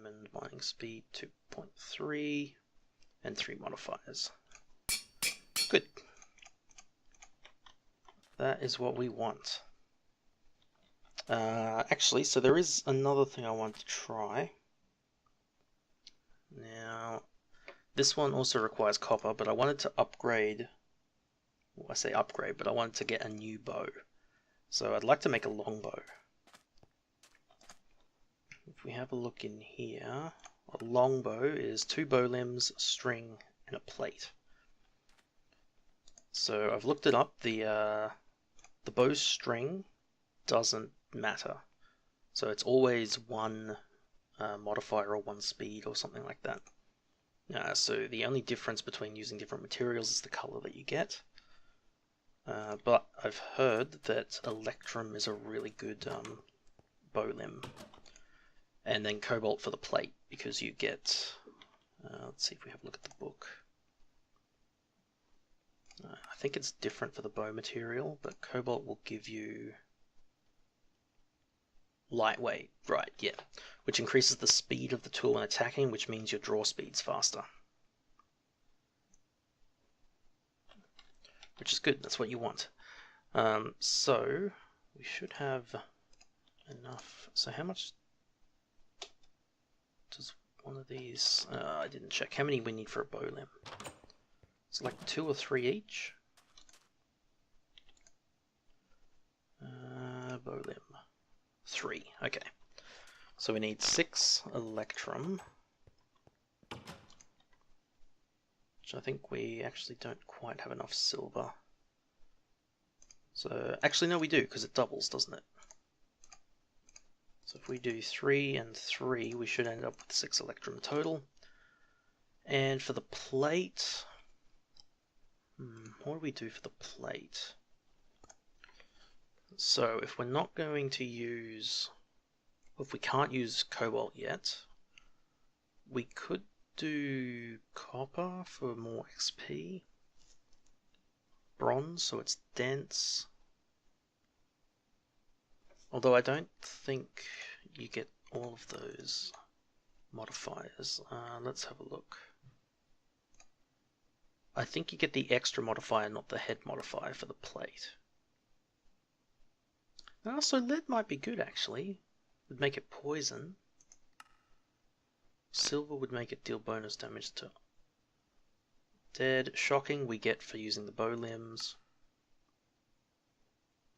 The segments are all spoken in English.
determined mining speed 2.3 and 3 modifiers. Good. That is what we want. Actually, so there is another thing I want to try. Now, this one also requires copper, but I wanted to upgrade. Well, I say upgrade, but I wanted to get a new bow. So I'd like to make a longbow. If we have a look in here, a longbow is 2 bow limbs, a string, and a plate. So I've looked it up. The bow string doesn't matter. So it's always 1 modifier or 1 speed or something like that. So the only difference between using different materials is the color that you get. But I've heard that Electrum is a really good bow limb. And then cobalt for the plate, because you get... let's see if we have a look at the book. I think it's different for the bow material, but cobalt will give you lightweight, right, yeah, which increases the speed of the tool when attacking, which means your draw speed's faster. Which is good, that's what you want. So, we should have enough. So how much does one of these... I didn't check how many we need for a bow limb. It's like 2 or 3 each. Bow limb. 3, okay. So we need 6 Electrum. Which I think we actually don't quite have enough silver. So, actually no we do, because it doubles, doesn't it? So if we do 3 and 3, we should end up with 6 Electrum total. And for the plate... what do we do for the plate? So if we're not going to use... if we can't use cobalt yet, we could do copper for more XP. Bronze, so it's dense. Although I don't think you get all of those modifiers. Let's have a look. I think you get the extra modifier, not the head modifier for the plate. So lead might be good actually. Would make it poison. Silver would make it deal bonus damage to dead. Shocking we get for using the bow limbs.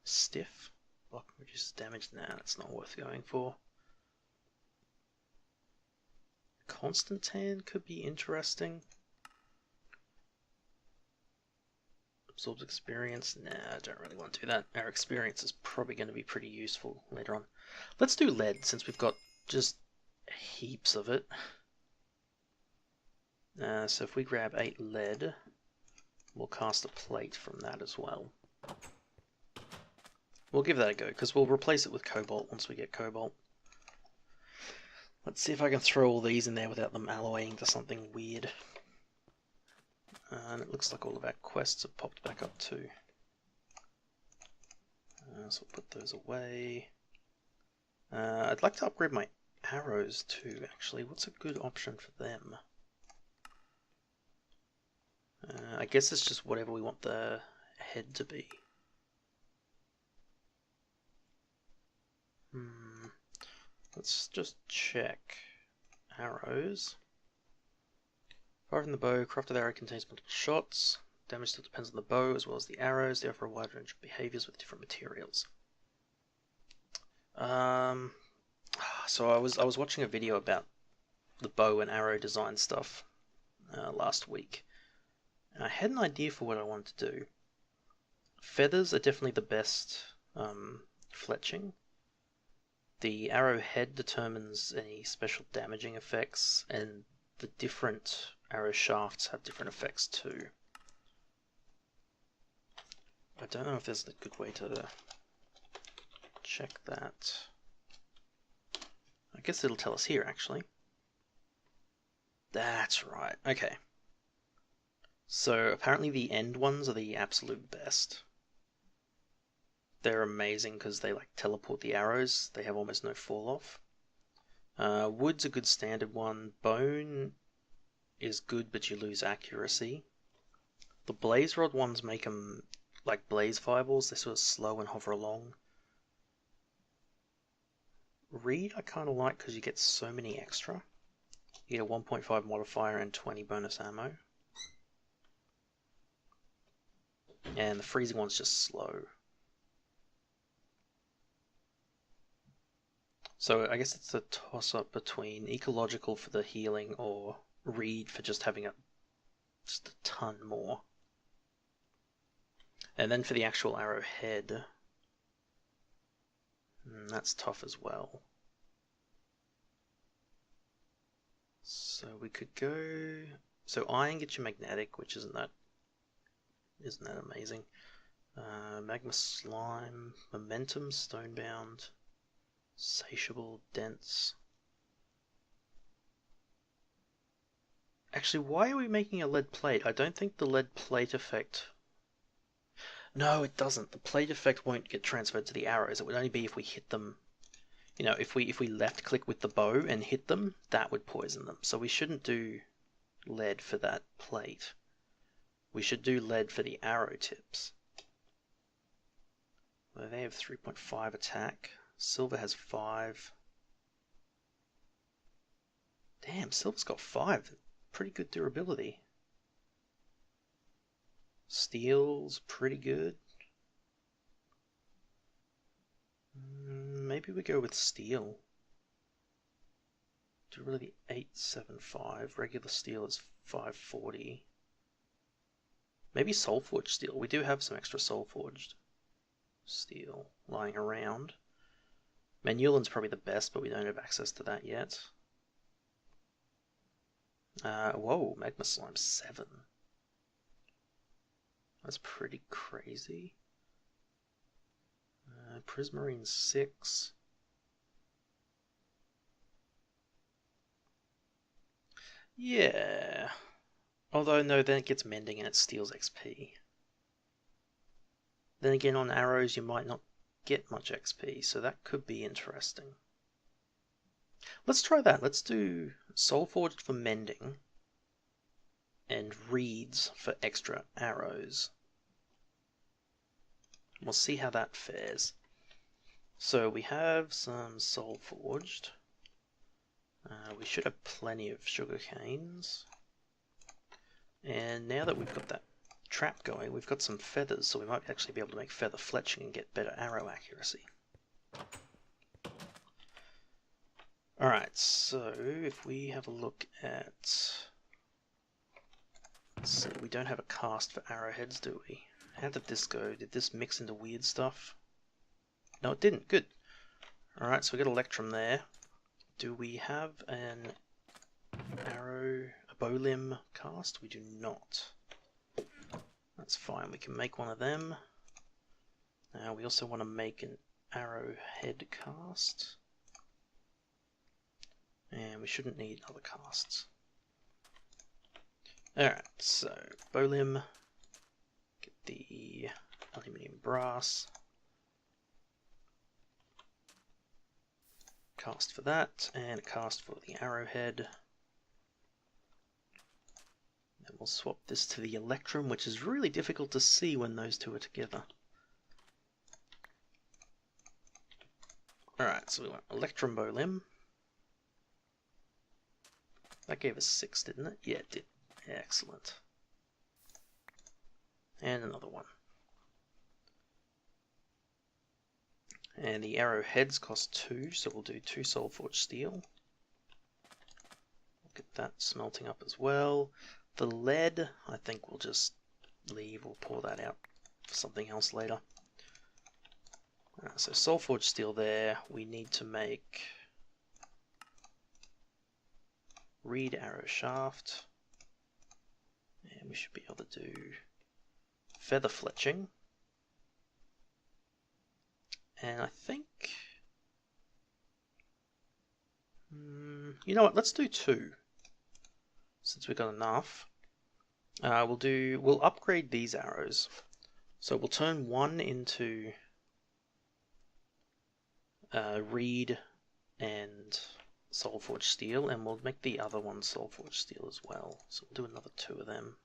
Stiff. Block reduces damage. Nah, that's not worth going for. Constantan could be interesting. Absorbs experience. Nah, I don't really want to do that. Our experience is probably going to be pretty useful later on. Let's do lead since we've got just heaps of it. So if we grab 8 lead, we'll cast a plate from that as well. We'll give that a go, because we'll replace it with cobalt once we get cobalt. Let's see if I can throw all these in there without them alloying to something weird. And it looks like all of our quests have popped back up too. So we'll put those away. I'd like to upgrade my arrows too, actually. What's a good option for them? I guess it's just whatever we want the head to be. Let's just check. Arrows. Fire from the bow, crafted arrow contains multiple shots. Damage still depends on the bow as well as the arrows. They offer a wide range of behaviors with different materials. So I was watching a video about the bow and arrow design stuff last week, and I had an idea for what I wanted to do. Feathers are definitely the best fletching. The arrow head determines any special damaging effects, and the different arrow shafts have different effects too. I don't know if there's a good way to check that. I guess it'll tell us here actually. That's right, okay. So apparently the end ones are the absolute best. They're amazing because they like teleport the arrows. They have almost no fall off. Wood's a good standard one. Bone is good, but you lose accuracy. The blaze rod ones make them like blaze fireballs. They sort of slow and hover along. Reed I kind of like because you get so many extra. You get a 1.5 modifier and 20 bonus ammo. And the freezing one's just slow. So I guess it's a toss-up between ecological for the healing or Reed for just having just a ton more. And then for the actual arrowhead, that's tough as well. So we could go... So iron gets you magnetic, which isn't that amazing. Magma slime, momentum, stonebound, satiable, dense. Actually, why are we making a lead plate? I don't think the lead plate effect... No, it doesn't. The plate effect won't get transferred to the arrows. It would only be if we hit them. You know, if we left click with the bow and hit them, that would poison them. So we shouldn't do lead for that plate. We should do lead for the arrow tips. Well, they have 3.5 attack. Silver has 5. Damn, silver's got 5. Pretty good durability. Steel's pretty good. Maybe we go with steel. Durability 875. Regular steel is 540. Maybe soulforged steel. We do have some extra soulforged steel lying around. Manulin's probably the best, but we don't have access to that yet. Whoa, magma slime 7. That's pretty crazy. Prismarine 6. Yeah. Although, no, then it gets mending and it steals XP. Then again, on arrows, you might not get much XP, so that could be interesting. Let's try that. Let's do Soulforged for mending and Reeds for extra arrows. We'll see how that fares. So we have some Soulforged. We should have plenty of sugar canes. And now that we've got that trap going, we've got some feathers, so we might actually be able to make feather fletching and get better arrow accuracy. Alright, so if we have a look at... Let's see, we don't have a cast for arrowheads, do we? How did this go? Did this mix into weird stuff? No, it didn't. Good. Alright, so we got Electrum there. Do we have a bow limb cast? We do not. That's fine, we can make one of them. Now we also want to make an arrowhead cast. And we shouldn't need other casts. Alright, so bow limb. Get the aluminium brass. Cast for that, and a cast for the arrowhead. Then we'll swap this to the Electrum, which is really difficult to see when those two are together. Alright, so we want Electrum bow limb. That gave us 6, didn't it? Yeah, it did. Excellent. And another one. And the arrowheads cost 2, so we'll do 2 Soulforged steel. We'll get that smelting up as well. The lead, I think we'll just leave. We'll pour that out for something else later. So Soulforged steel there. We need to make reed arrow shaft. And we should be able to do feather fletching. And I think, you know what, let's do 2, since we've got enough. We'll upgrade these arrows. So we'll turn 1 into reed and soul forged steel, and we'll make the other one soul forged steel as well. So we'll do another 2 of them.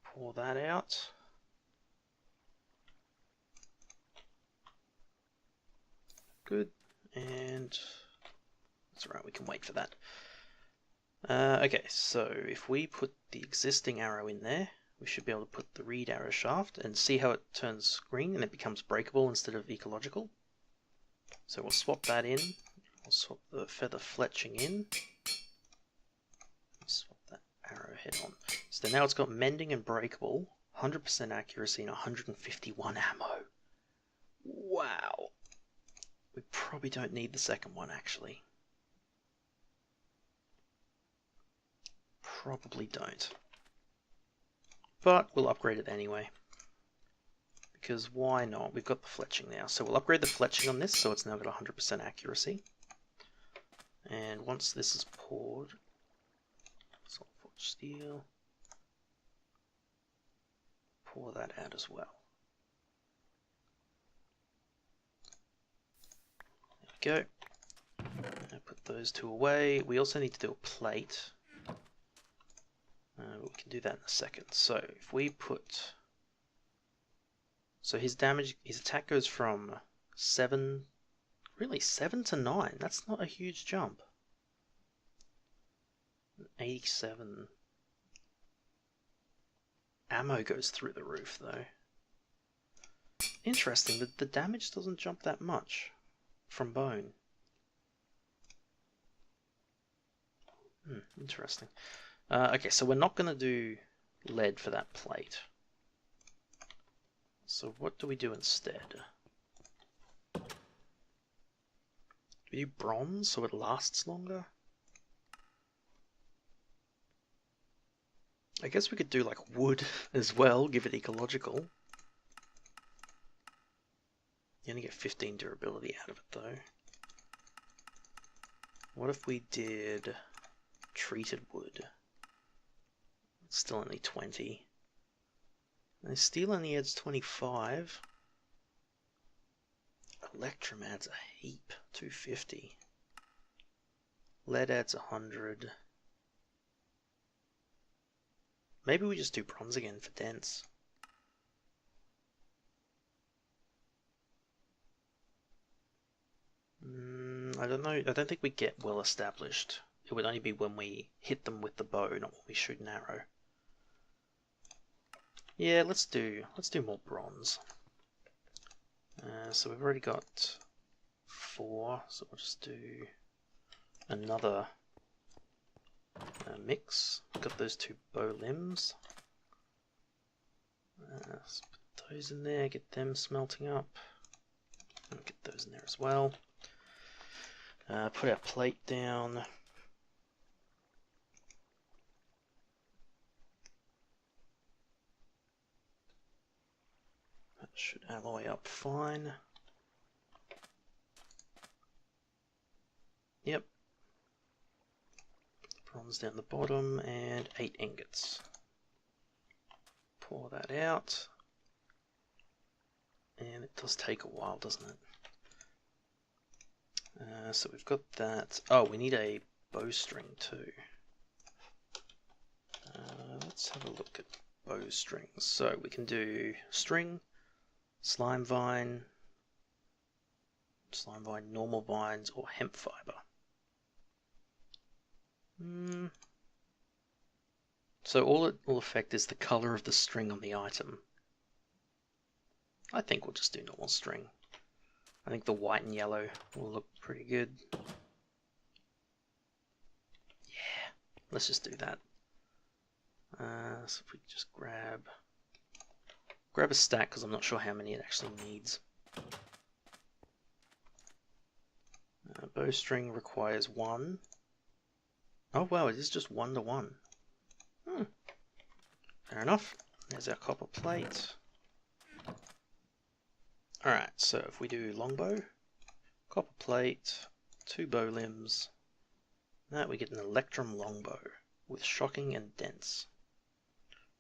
Pour that out. Good, and that's alright, we can wait for that. Okay, so if we put the existing arrow in there, we should be able to put the reed arrow shaft and see how it turns green and it becomes breakable instead of ecological. So we'll swap that in. We'll swap the feather fletching in. Swap that arrowhead on. So now it's got mending and breakable, 100% accuracy and 151 ammo. Wow. We probably don't need the second one actually. Probably don't. But we'll upgrade it anyway. Because why not? We've got the fletching now. So we'll upgrade the fletching on this so it's now got 100% accuracy. And once this is poured, soul forged steel, pour that out as well. There we go. Now put those 2 away. We also need to do a plate. We can do that in a second. So if we put, so his damage, his attack goes from 7 to 9. That's not a huge jump. 87. Ammo goes through the roof though. Interesting, the damage doesn't jump that much from bone. Interesting. Okay, so we're not going to do lead for that plate. So what do we do instead? Do we do bronze so it lasts longer? I guess we could do like wood as well, give it ecological. You only get 15 durability out of it though. What if we did treated wood? It's still only 20. And steel only adds 25. Electrum adds a heap, 250. Lead adds 100. Maybe we just do bronze again for dense. I don't know. I don't think we get well established. It would only be when we hit them with the bow, not when we shoot an arrow. Yeah, let's do more bronze. So we've already got 4, so we'll just do another mix. Got those 2 bow limbs. Let's put those in there, get them smelting up. And get those in there as well. Put our plate down. That should alloy up fine. Yep. Bronze down the bottom and 8 ingots. Pour that out. And it does take a while, doesn't it? So we've got that. Oh, we need a bowstring too. Let's have a look at bowstrings. So we can do string, slime vine, normal vines, or hemp fiber. So all it will affect is the color of the string on the item. I think we'll just do normal string. I think the white and yellow will look pretty good. Yeah, let's just do that. So if we just grab a stack, because I'm not sure how many it actually needs. Bowstring requires 1. Oh wow, it is just 1 to 1. Fair enough. There's our copper plate. Alright, so if we do longbow, copper plate, 2 bow limbs, now we get an Electrum longbow with shocking and dense.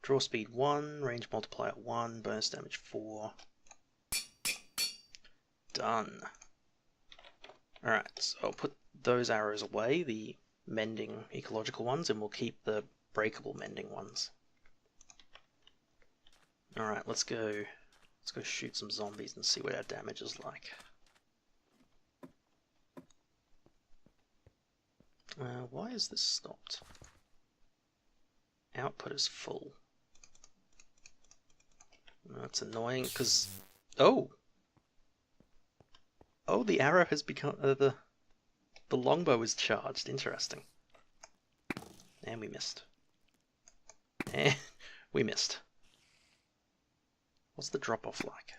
Draw speed 1, range multiplier 1, bonus damage 4. Done. Alright, so I'll put those arrows away, the mending ecological ones, and we'll keep the breakable mending ones. Alright, let's go shoot some zombies and see what our damage is like. Why is this stopped? Output is full. That's annoying because oh, the arrow has become the longbow is charged. Interesting. And we missed. And we missed. What's the drop off like?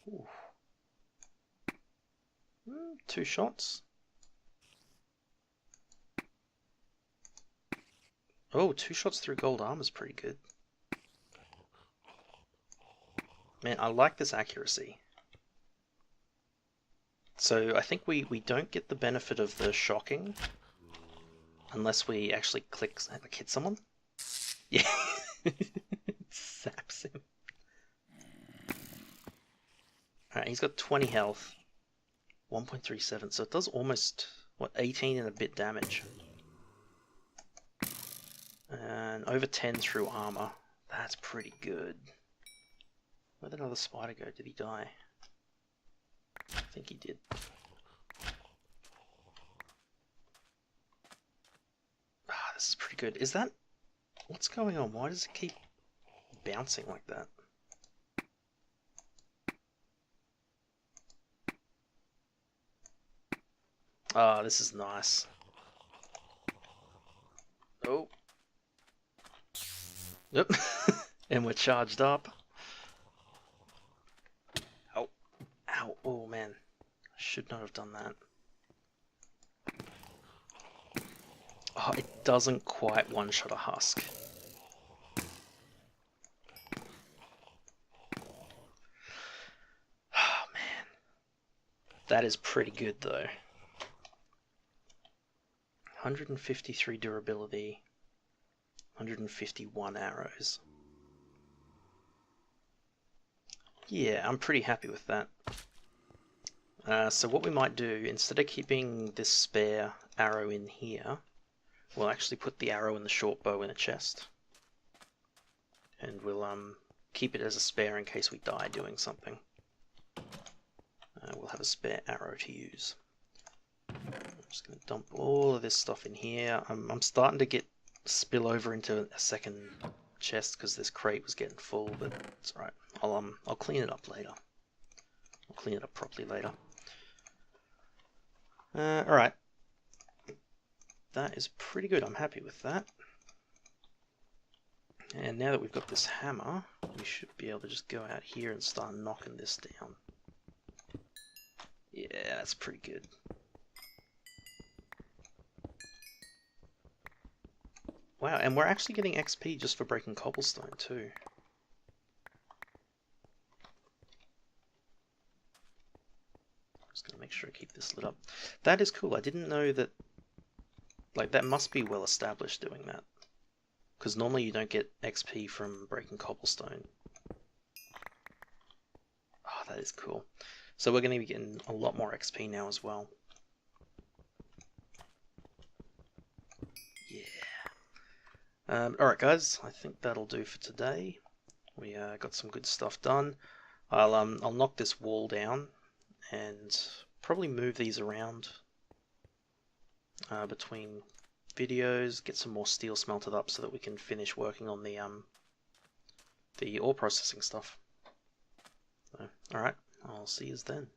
Ooh. 2 shots. Oh, 2 shots through gold armor is pretty good. Man, I like this accuracy. So I think we don't get the benefit of the shocking unless we actually click like hit someone. Yeah, it saps him. Alright, he's got 20 health, 1.37, so it does almost, what, 18 and a bit damage. And over 10 through armor. That's pretty good. Where'd another spider go? Did he die? I think he did. Ah, this is pretty good. Is that... What's going on? Why does it keep bouncing like that? Ah, this is nice. Oh. Yep. And we're charged up. Ow. Ow. Oh, man. I should not have done that. Oh, it doesn't quite one-shot a husk. Oh, man. That is pretty good, though. 153 durability. 151 arrows. Yeah, I'm pretty happy with that. So what we might do, instead of keeping this spare arrow in here, we'll actually put the arrow and the short bow in a chest. And we'll keep it as a spare in case we die doing something. We'll have a spare arrow to use. I'm just going to dump all of this stuff in here. I'm starting to get spill over into a second chest because this crate was getting full, but it's alright. I'll clean it up later. I'll clean it up properly later. Alright. That is pretty good. I'm happy with that. And now that we've got this hammer, we should be able to just go out here and start knocking this down. Yeah, that's pretty good. Wow, and we're actually getting XP just for breaking cobblestone too. Just gonna make sure I keep this lit up. That is cool. I didn't know that. Like, that must be well established doing that. Because normally you don't get XP from breaking cobblestone. Oh, that is cool. So we're going to be getting a lot more XP now as well. Yeah. Alright guys, I think that'll do for today. We got some good stuff done. I'll knock this wall down and probably move these around between videos, get some more steel smelted up so that we can finish working on the ore processing stuff. So, alright, I'll see you then.